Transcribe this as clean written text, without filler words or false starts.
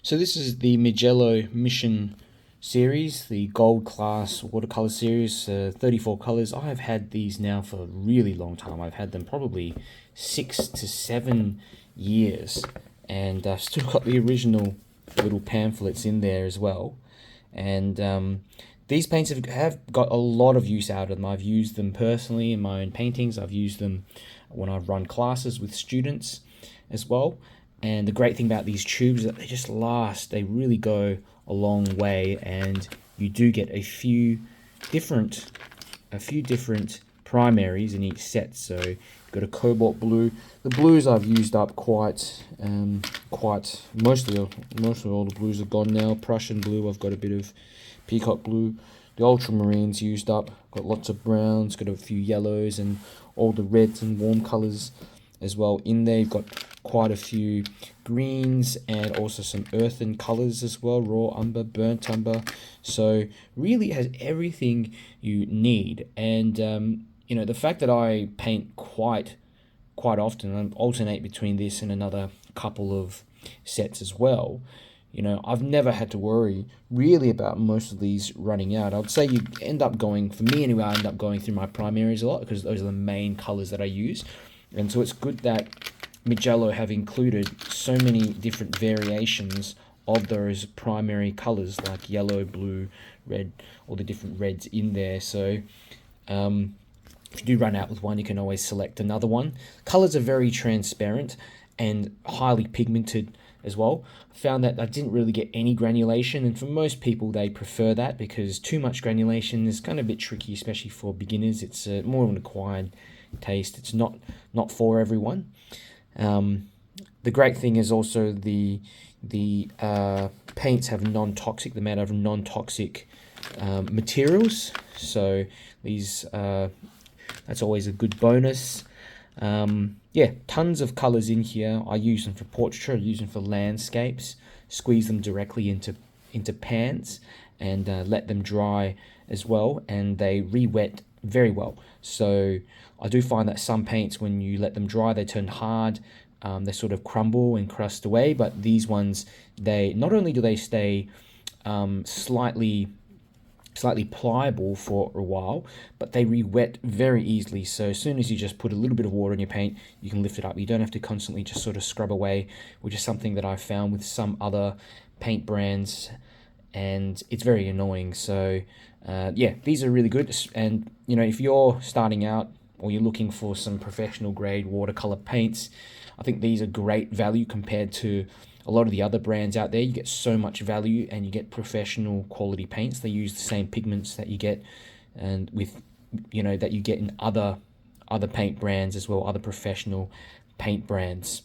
So this is the Mijello Mission series, the Gold Class watercolor series, 34 colors. I have had these now for a really long time. I've had them probably 6 to 7 years, and I've still got the original little pamphlets in there as well. And these paints have got a lot of use out of them. I've used them personally in my own paintings. I've used them when I've run classes with students as well. And the great thing about these tubes is that they just last. They really go a long way, and you do get a few different primaries in each set. So you've got a cobalt blue. The blues I've used up quite mostly all the blues are gone now. Prussian blue, I've got a bit of peacock blue. The ultramarines used up. Got lots of browns, got a few yellows, and all the reds and warm colors as well in there. You've got quite a few greens and also some earthen colors as well, raw umber, burnt umber. So really it has everything you need. And you know, the fact that I paint quite often, I alternate between this and another couple of sets as well, you know, I've never had to worry really about most of these running out. I'd say you end up going, for me anyway, I end up going through my primaries a lot because those are the main colors that I use. And so it's good that Mijello have included so many different variations of those primary colors like yellow, blue, red, all the different reds in there. So if you do run out with one, you can always select another one. Colors are very transparent and highly pigmented as well. I found that I didn't really get any granulation, and for most people they prefer that because too much granulation is kind of a bit tricky, especially for beginners. It's more of an acquired taste. It's not for everyone. The great thing is also the paints have non-toxic. They're made out of non-toxic materials, so these that's always a good bonus. Yeah, tons of colors in here. I use them for portraiture, I use them for landscapes, squeeze them directly into pans and let them dry as well, and they re-wet very well. So I do find that some paints, when you let them dry, they turn hard, they sort of crumble and crust away, but these ones, they not only do they stay slightly pliable for a while, but they re-wet very easily. So as soon as you just put a little bit of water in your paint, you can lift it up. You don't have to constantly just sort of scrub away, which is something that I've found with some other paint brands, and it's very annoying. So yeah, these are really good. And you know, if you're starting out or you're looking for some professional grade watercolor paints, I think these are great value compared to a lot of the other brands out there. You get so much value and you get professional quality paints. They use the same pigments that you get and with, you know, that you get in other paint brands as well, other professional paint brands.